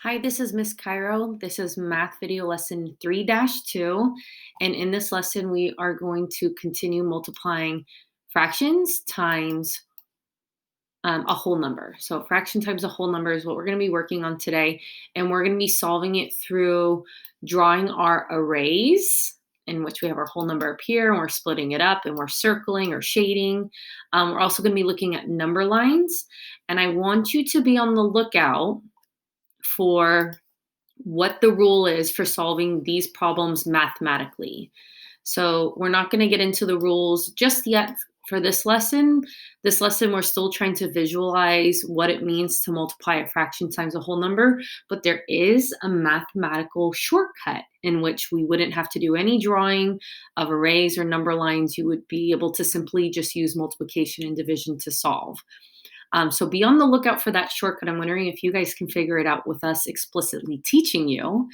Hi, this is Miss Cairo. This is math video lesson 3-2. And in this lesson, we are going to continue multiplying fractions times a whole number. So fraction times a whole number is what we're going to be working on today. And we're going to be solving it through drawing our arrays, in which we have our whole number up here and we're splitting it up and we're circling or shading. We're also going to be looking at number lines. And I want you to be on the lookout for what the rule is for solving these problems mathematically. So we're not going to get into the rules just yet for this lesson. This lesson, we're still trying to visualize what it means to multiply a fraction times a whole number, but there is a mathematical shortcut in which we wouldn't have to do any drawing of arrays or number lines. You would be able to simply just use multiplication and division to solve. So be on the lookout for that shortcut. I'm wondering if you guys can figure it out with us explicitly teaching you.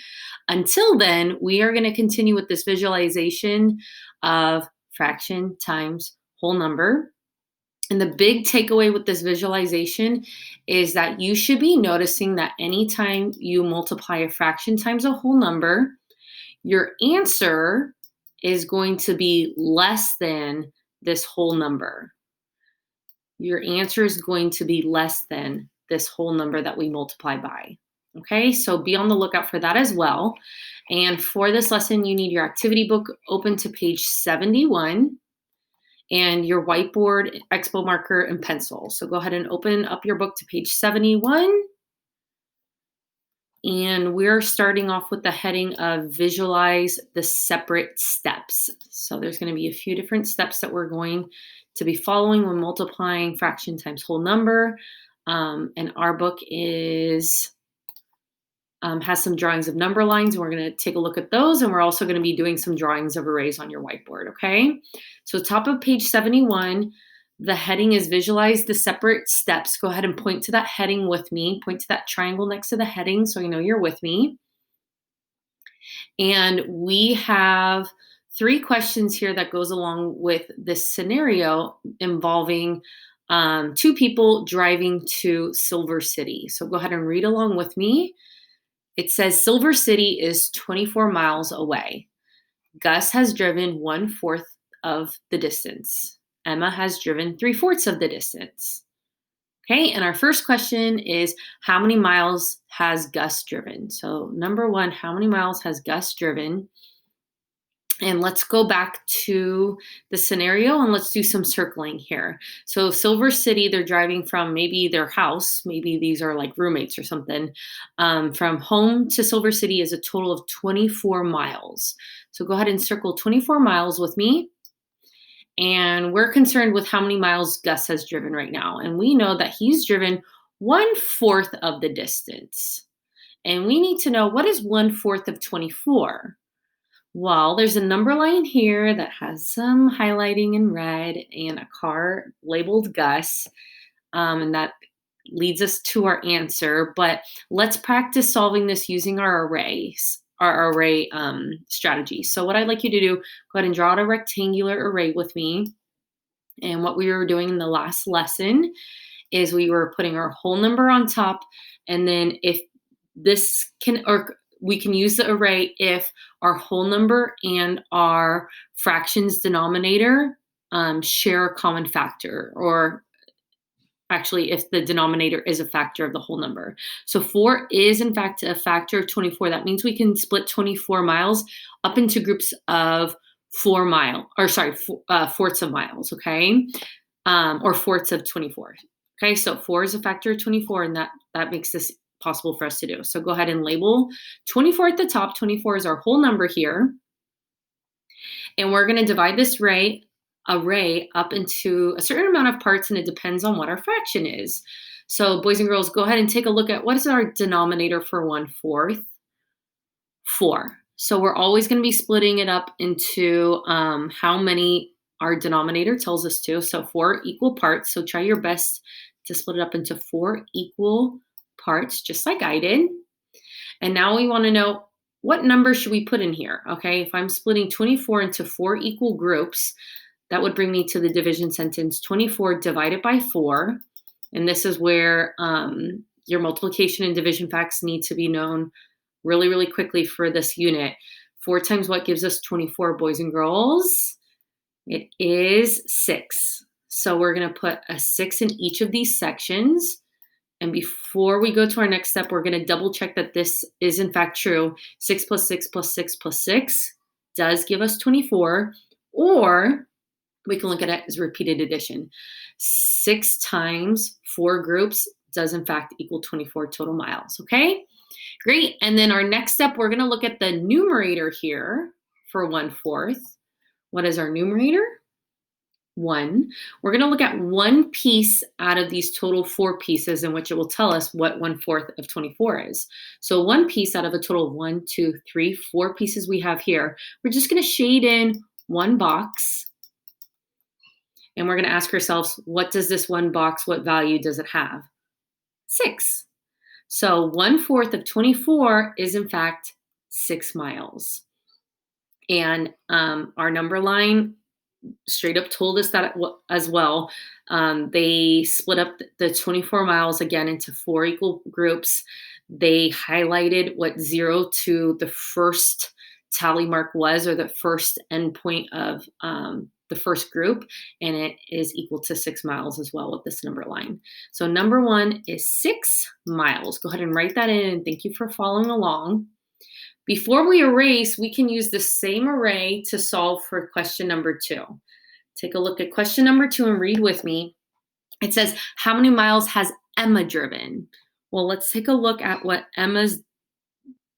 Until then, we are going to continue with this visualization of fraction times whole number. And the big takeaway with this visualization is that you should be noticing that anytime you multiply a fraction times a whole number, your answer is going to be less than this whole number. Your answer is going to be less than this whole number that we multiply by. Okay, so be on the lookout for that as well. And for this lesson, you need your activity book open to page 71 and your whiteboard, expo marker, and pencil. So go ahead and open up your book to page 71. And we're starting off with the heading of visualize the separate steps. So there's going to be a few different steps that we're going to be following when multiplying fraction times whole number. And our book has some drawings of number lines. We're going to take a look at those. And we're also going to be doing some drawings of arrays on your whiteboard. Okay. So top of page 71, the heading is visualize the separate steps. Go ahead and point to that heading with me. Point to that triangle next to the heading so you know you're with me. And we have 3 questions here that goes along with this scenario involving 2 people driving to Silver City. So go ahead and read along with me. It says Silver City is 24 miles away. Gus has driven 1/4 of the distance. Emma has driven 3/4 of the distance. Okay, and our first question is how many miles has Gus driven? So number 1, how many miles has Gus driven? And let's go back to the scenario and let's do some circling here. So Silver City, they're driving from maybe their house. Maybe these are like roommates or something. From home to Silver City is a total of 24 miles. So go ahead and circle 24 miles with me. And we're concerned with how many miles Gus has driven right now. And we know that he's driven 1/4 of the distance. And we need to know what is 1/4 of 24? Well, there's a number line here that has some highlighting in red and a car labeled Gus. And that leads us to our answer. But let's practice solving this using our arrays, our array strategy. So what I'd like you to do, go ahead and draw out a rectangular array with me. And what we were doing in the last lesson is we were putting our whole number on top. And then if this can, or we can use the array if our whole number and our fractions denominator share a common factor, or actually if the denominator is a factor of the whole number. So 4 is in fact a factor of 24. That means we can split 24 miles up into groups of 4ths of miles, okay? Or fourths of 24. Okay, so 4 is a factor of 24, and that makes this possible for us to do. So go ahead and label 24 at the top. 24 is our whole number here. And we're going to divide this array up into a certain amount of parts, and it depends on what our fraction is. So boys and girls, go ahead and take a look at what is our denominator for 1/4? 4. So we're always going to be splitting it up into how many our denominator tells us to. So 4 equal parts. So try your best to split it up into 4 equal parts, just like I did. And now we want to know what number should we put in here. Okay, if I'm splitting 24 into 4 equal groups, that would bring me to the division sentence 24 divided by 4. And this is where Your multiplication and division facts need to be known really, really quickly for this unit. 4 times what gives us 24, boys and girls? It is 6. So we're going to put a 6 in each of these sections. And before we go to our next step, we're going to double check that this is in fact true. 6 plus 6 plus 6 plus 6 does give us 24. Or we can look at it as repeated addition. 6 times 4 groups does in fact equal 24 total miles. Okay, great. And then our next step, we're going to look at the numerator here for 1/4. What is our numerator? 1. We're going to look at one piece out of these total 4 pieces, in which it will tell us what 1/4 of 24 is. So one piece out of a total of 1, 2, 3, 4 pieces we have here. We're just going to shade in one box. And we're going to ask ourselves, what does this one box, what value does it have? 6. So 1/4 of 24 is in fact 6 miles. And our number line straight up told us that as well. They split up the 24 miles again into 4 equal groups. They highlighted what 0 to the first tally mark was, or the first endpoint of the first group, and it is equal to 6 miles as well with this number line. So number 1 is 6 miles. Go ahead and write that in, and thank you for following along. Before we erase, we can use the same array to solve for question number 2. Take a look at question number 2 and read with me. It says, how many miles has Emma driven? Well, let's take a look at what Emma's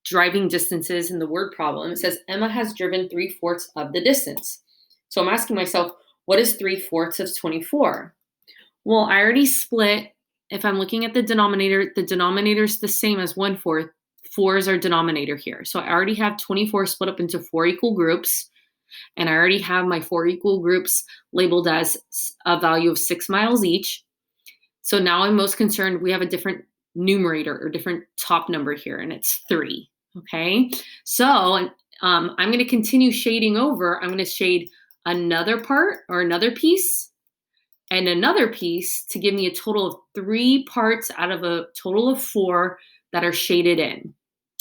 driving distance is in the word problem. It says Emma has driven 3/4 of the distance. So I'm asking myself, what is 3/4 of 24? Well, I already split. If I'm looking at the denominator is the same as 1/4. 4 is our denominator here. So I already have 24 split up into 4 equal groups. And I already have my 4 equal groups labeled as a value of 6 miles each. So now I'm most concerned we have a different numerator or different top number here, and it's 3. Okay, so I'm going to continue shading over. I'm going to shade another part or another piece and another piece to give me a total of 3 parts out of a total of 4 that are shaded in.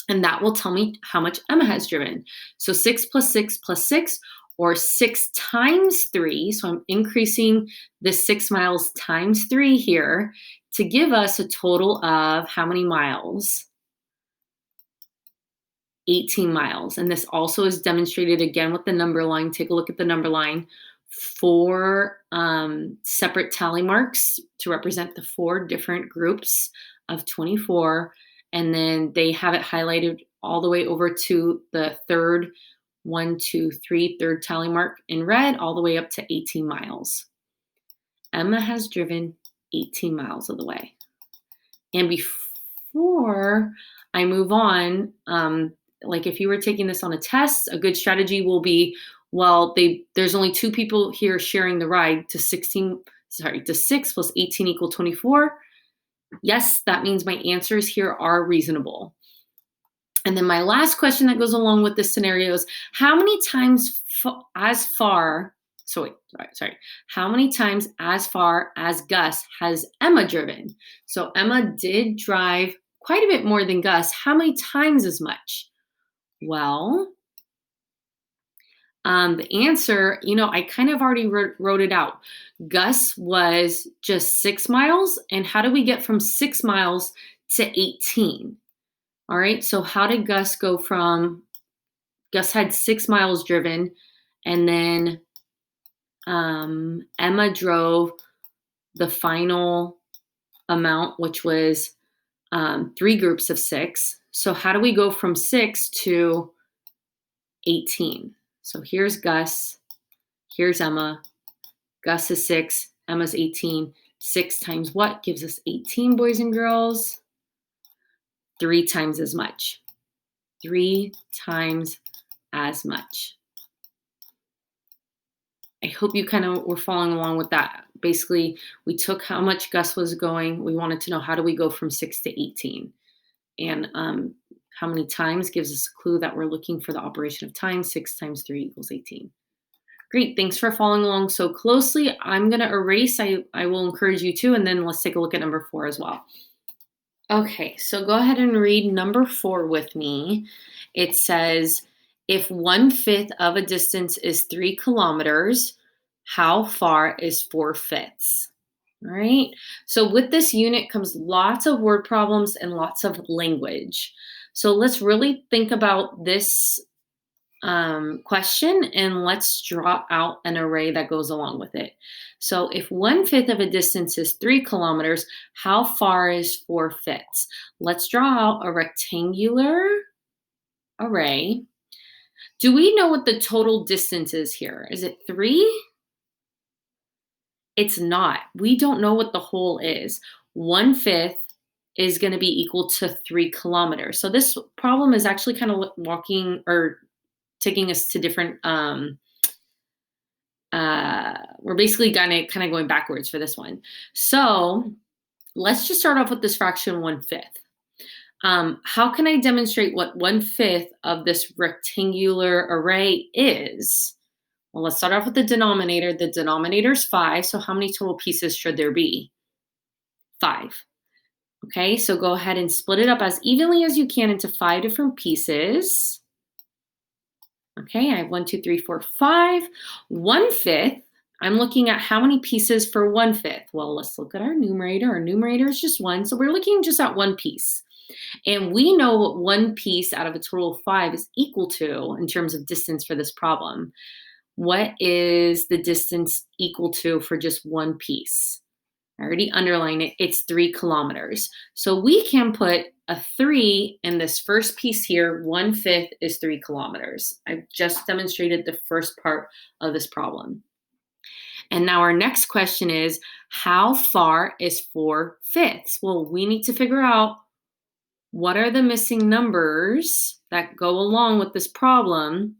And that will tell me how much Emma has driven. So 6 plus 6 plus 6, or 6 times 3. So I'm increasing the 6 miles times 3 here to give us a total of how many miles? 18 miles. And this also is demonstrated again with the number line. Take a look at the number line. 4 separate tally marks to represent the 4 different groups of 24. And then they have it highlighted all the way over to the third 1, 2, 3, third tally mark in red, all the way up to 18 miles. Emma has driven 18 miles of the way. And before I move on, like if you were taking this on a test, a good strategy will be, well, there's only 2 people here sharing the ride to 6 plus 18 equal 24. Yes, that means my answers here are reasonable. And then my last question that goes along with this scenario is, how many times how many times as far as Gus has Emma driven? So Emma did drive quite a bit more than Gus. How many times as much? Well, the answer, I kind of already wrote it out. Gus was just 6 miles. And how do we get from 6 miles to 18? All right, so how did Gus go from, Gus had 6 miles driven, and then Emma drove the final amount, which was 3 groups of 6. So how do we go from 6 to 18? So here's Gus, here's Emma. Gus is 6, Emma's 18. 6 times what gives us 18, boys and girls? 3 times as much. 3 times as much. I hope you kind of were following along with that. Basically, we took how much Gus was going. We wanted to know, how do we go from 6 to 18? And how many times gives us a clue that we're looking for the operation of time. 6 times 3 equals 18. Great, thanks for following along so closely. I'm going to erase. I will encourage you to, and then let's take a look at number 4 as well. Okay, so go ahead and read number 4 with me. It says, if 1/5 of a distance is 3 kilometers, how far is 4/5? All right. So with this unit comes lots of word problems and lots of language. So let's really think about this question and let's draw out an array that goes along with it. So if 1/5 of a distance is 3 kilometers, how far is 4/5? Let's draw out a rectangular array. Do we know what the total distance is here? Is it 3? It's not. We don't know what the whole is. 1/5 is going to be equal to 3 kilometers. So this problem is actually kind of walking or taking us to different we're basically kind of going backwards for this one. So let's just start off with this fraction 1/5. How can I demonstrate what 1/5 of this rectangular array is? Well, let's start off with the denominator. The denominator is 5. So how many total pieces should there be? 5. Okay, so go ahead and split it up as evenly as you can into 5 different pieces. Okay, I have 1, 2, 3, 4, 5. 1/5. I'm looking at how many pieces for 1/5. Well, let's look at our numerator. Our numerator is just 1, so we're looking just at one piece. And we know what one piece out of a total of 5 is equal to in terms of distance for this problem. What is the distance equal to for just one piece? I already underlined it. It's 3 kilometers. So we can put a 3 in this first piece here. 1/5 is 3 kilometers. I've just demonstrated the first part of this problem. And now our next question is, how far is 4/5? Well, we need to figure out what are the missing numbers that go along with this problem.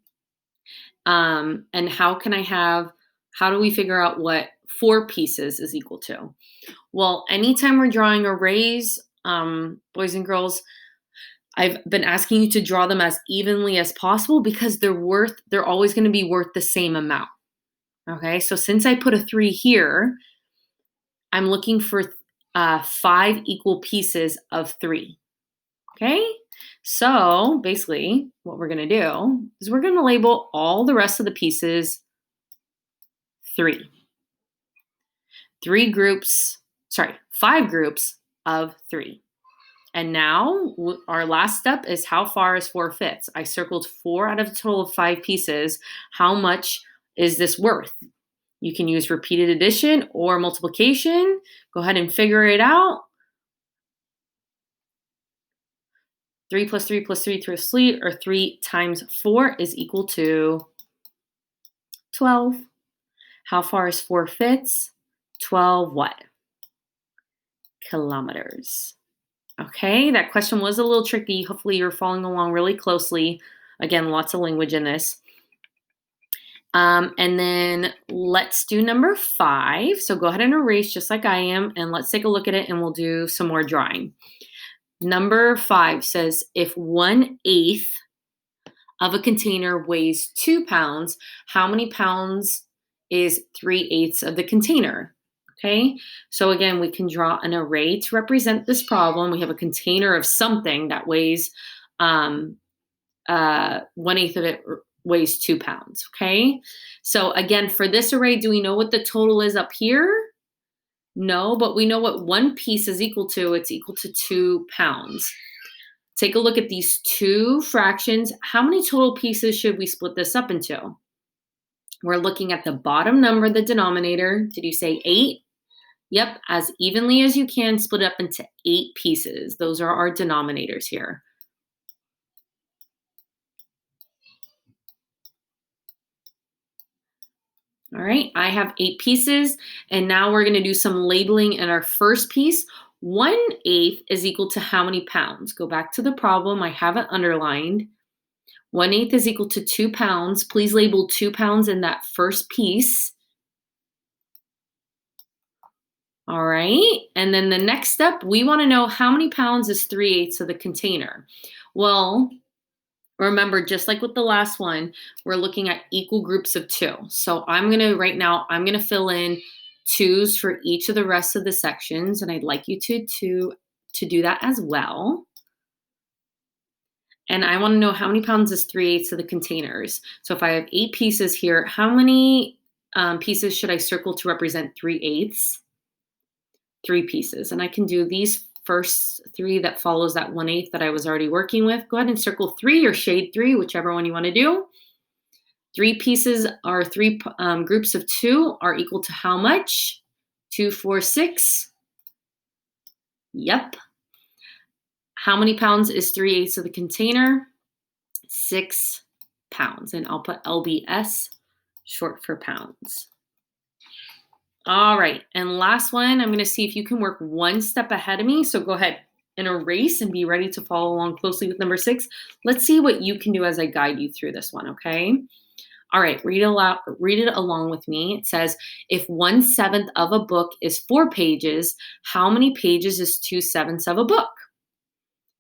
And how do we figure out what 4 pieces is equal to? Well, anytime we're drawing arrays, boys and girls, I've been asking you to draw them as evenly as possible because they're always going to be worth the same amount. Okay, so since I put a 3 here, I'm looking for 5 equal pieces of 3. Okay, so basically what we're going to do is we're going to label all the rest of the pieces 3. 5 groups of 3. And now our last step is how far is 4/5? I circled 4 out of a total of 5 pieces. How much is this worth? You can use repeated addition or multiplication. Go ahead and figure it out. 3 plus 3 plus 3 plus 3, or 3 times 4 is equal to 12. How far is 4/5? 12 what? Kilometers. Okay, that question was a little tricky. Hopefully you're following along really closely. Again, lots of language in this. And then let's do number 5. So go ahead and erase just like I am, and let's take a look at it and we'll do some more drawing. Number 5 says if 1/8 of a container weighs 2 pounds, how many pounds is 3/8 of the container? Okay, so again, we can draw an array to represent this problem. We have a container of something that weighs 1/8 of it weighs 2 pounds. Okay, so again, for this array, do we know what the total is up here? No, but we know what one piece is equal to. It's equal to 2 pounds. Take a look at these two fractions. How many total pieces should we split this up into? We're looking at the bottom number, the denominator. Did you say 8? Yep, as evenly as you can, split up into 8 pieces. Those are our denominators here. All right, I have 8 pieces, and now we're going to do some labeling in our first piece. 1/8 is equal to how many pounds? Go back to the problem. I have it underlined. 1/8 is equal to 2 pounds. Please label 2 pounds in that first piece. All right, and then the next step, we want to know how many pounds is 3/8 of the container. Well, remember, just like with the last one, we're looking at equal groups of 2. So I'm going to fill in 2s for each of the rest of the sections, and I'd like you to to do that as well. And I want to know how many pounds is 3/8 of the containers. So if I have 8 pieces here, how many pieces should I circle to represent 3/8? 3 pieces. And I can do these first 3 that follows that 1/8 that I was already working with. Go ahead and circle 3 or shade 3, whichever one you want to do. 3 pieces are 3 groups of 2 are equal to how much? 2, 4, 6. Yep. How many pounds is 3/8 of the container? 6 pounds. And I'll put LBS, short for pounds. All right. And last one, I'm going to see if you can work one step ahead of me. So go ahead and erase and be ready to follow along closely with number 6. Let's see what you can do as I guide you through this one, okay? All right, read it along with me. It says, if 1/7 of a book is 4 pages, how many pages is 2/7 of a book?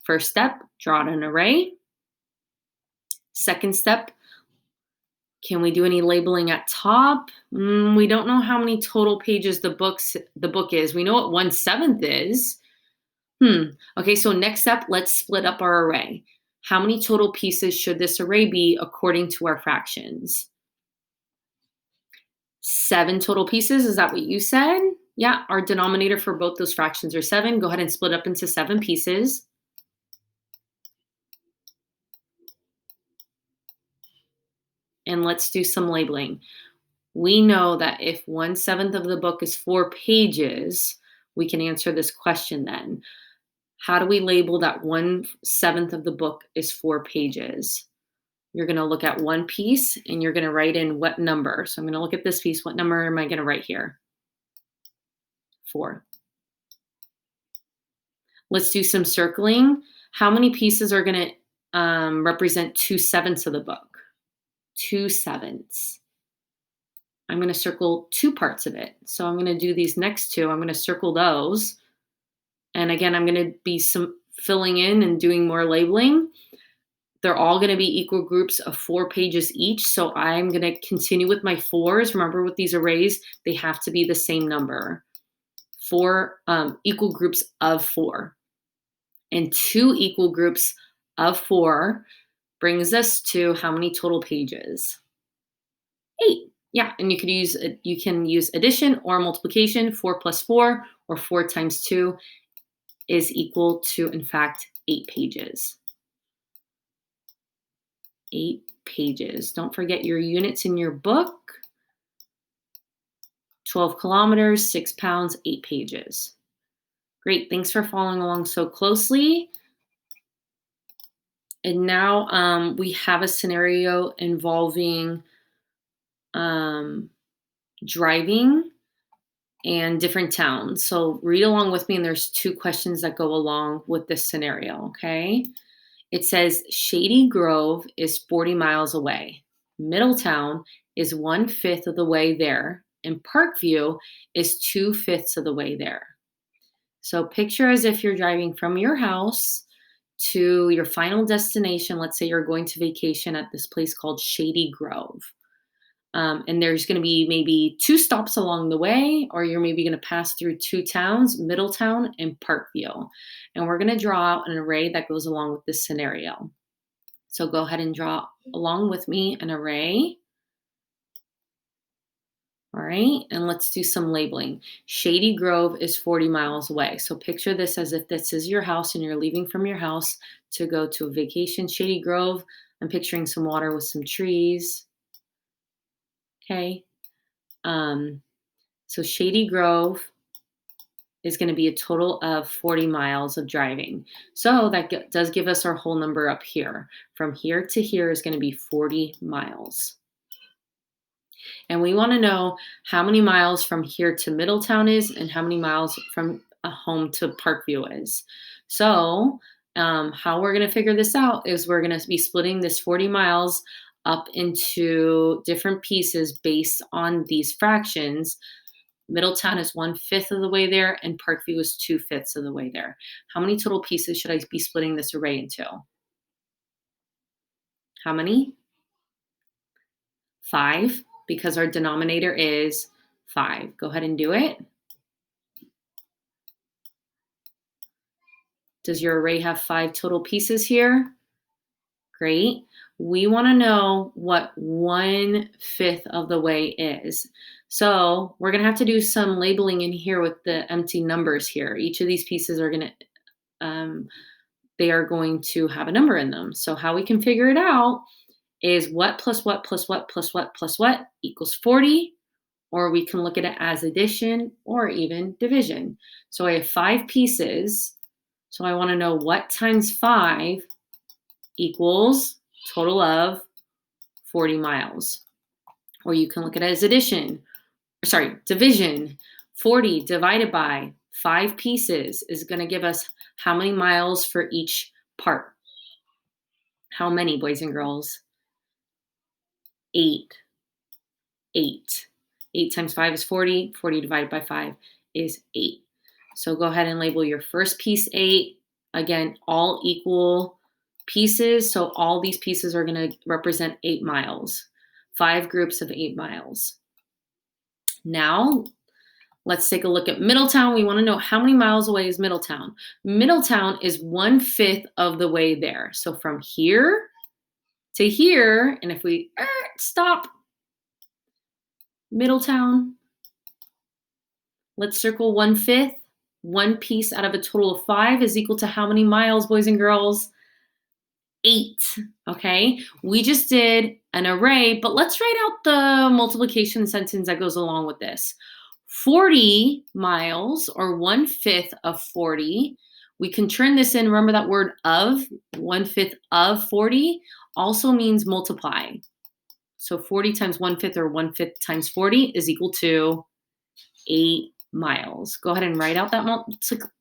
First step, draw an array. Second step, can we do any labeling at top? We don't know how many total pages the book is. We know what 1/7 is. Okay, so next step, let's split up our array. How many total pieces should this array be according to our fractions? 7 total pieces, is that what you said? Yeah, our denominator for both those fractions are 7. Go ahead and split up into 7 pieces. And let's do some labeling. We know that if 1/7 of the book is 4 pages, we can answer this question then. How do we label that 1/7 of the book is 4 pages? You're going to look at one piece and you're going to write in what number. So I'm going to look at this piece. What number am I going to write here? 4. Let's do some circling. How many pieces are going to represent 2/7 of the book? 2/7. I'm going to circle 2 parts of it. So I'm going to do these next 2. I'm going to circle those. And again, I'm going to be filling in and doing more labeling. They're all going to be equal groups of 4 pages each. So I'm going to continue with my 4s. Remember, with these arrays, they have to be the same number. 4 equal groups of 4. And 2 equal groups of 4 brings us to how many total pages? 8. Yeah, and you can use addition or multiplication. 4 plus 4 or 4 times 2 is equal to, in fact, 8 pages. 8 pages. Don't forget your units in your book. 12 kilometers, 6 pounds, 8 pages. Great, thanks for following along so closely. And now we have a scenario involving driving and different towns. So read along with me, and there's 2 questions that go along with this scenario, okay? It says Shady Grove is 40 miles away. Middletown is 1/5 of the way there, and Parkview is 2/5 of the way there. So picture as if you're driving from your house to your final destination. Let's say you're going to vacation at this place called Shady Grove. And there's going to be maybe 2 stops along the way, or you're maybe going to pass through 2 towns, Middletown and Parkview. And we're going to draw out an array that goes along with this scenario. So go ahead and draw along with me an array. All right, and let's do some labeling. Shady Grove is 40 miles away. So picture this as if this is your house and you're leaving from your house to go to a vacation. Shady Grove, I'm picturing some water with some trees. Okay. So Shady Grove is going to be a total of 40 miles of driving. So that does give us our whole number up here. From here to here is going to be 40 miles. And we want to know how many miles from here to Middletown is and how many miles from home to Parkview is. So how we're going to figure this out is we're going to be splitting this 40 miles up into different pieces based on these fractions. Middletown is 1/5 of the way there, and Parkview is 2/5 of the way there. How many total pieces should I be splitting this array into? How many? 5, because our denominator is 5. Go ahead and do it. Does your array have 5 total pieces here? Great. We want to know what 1/5 of the way is. So we're going to have to do some labeling in here with the empty numbers here. Each of these pieces are going to, they are going to have a number in them. So how we can figure it out is what plus what plus what plus what plus what equals 40, or we can look at it as addition or even division. So I have 5 pieces. So I want to know what times 5 equals total of 40 miles. Or you can look at it as division. 40 divided by 5 pieces is going to give us how many miles for each part? How many, boys and girls? 8. 8. 8 times 5 is 40. 40 divided by 5 is 8. So go ahead and label your first piece 8. Again, all equal pieces. So all these pieces are going to represent 8 miles. 5 groups of 8 miles. Now, let's take a look at Middletown. We want to know how many miles away is Middletown. Middletown is 1/5 of the way there. So from here to here, and if we stop Middletown, let's circle 1/5. 1 piece out of a total of 5 is equal to how many miles, boys and girls? 8. Okay, we just did an array, but let's write out the multiplication sentence that goes along with this. 40 miles, or 1/5 of 40. We can turn this in. Remember that word of, 1/5 of 40 also means multiply. So 40 times 1/5, or 1/5 times 40, is equal to 8 miles. Go ahead and write out that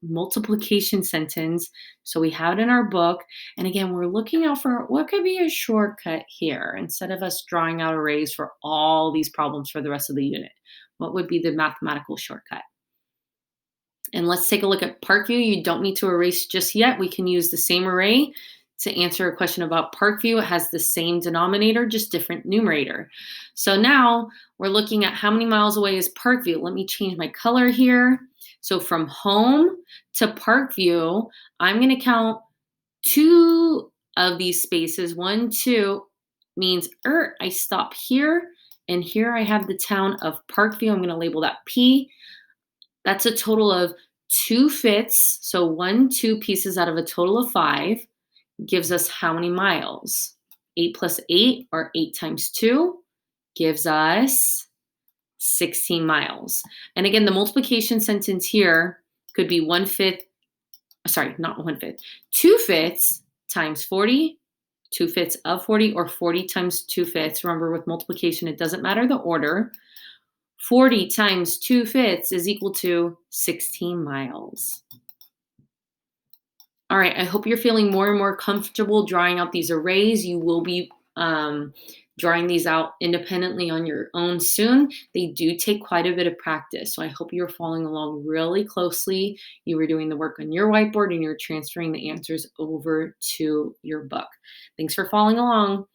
multiplication sentence so we have it in our book. And again, we're looking out for what could be a shortcut here instead of us drawing out arrays for all these problems for the rest of the unit. What would be the mathematical shortcut? And let's take a look at Parkview. You don't need to erase just yet. We can use the same array to answer a question about Parkview. It has the same denominator, just different numerator. So now we're looking at how many miles away is Parkview. Let me change my color here. So from home to Parkview, I'm going to count 2 of these spaces. 1, 2 means I stop here, and here I have the town of Parkview. I'm going to label that P. That's a total of 2/5. So 1, 2 pieces out of a total of 5 gives us how many miles? 8 plus 8, or 8 times 2, gives us 16 miles. And again, the multiplication sentence here could be 1/5, sorry, not 1/5, 2/5 times 40, 2/5 of 40, or 40 times 2/5. Remember, with multiplication, it doesn't matter the order. 40 times 2/5 is equal to 16 miles. All right, I hope you're feeling more and more comfortable drawing out these arrays. You will be drawing these out independently on your own soon. They do take quite a bit of practice, so I hope you're following along really closely. You were doing the work on your whiteboard and you're transferring the answers over to your book. Thanks for following along.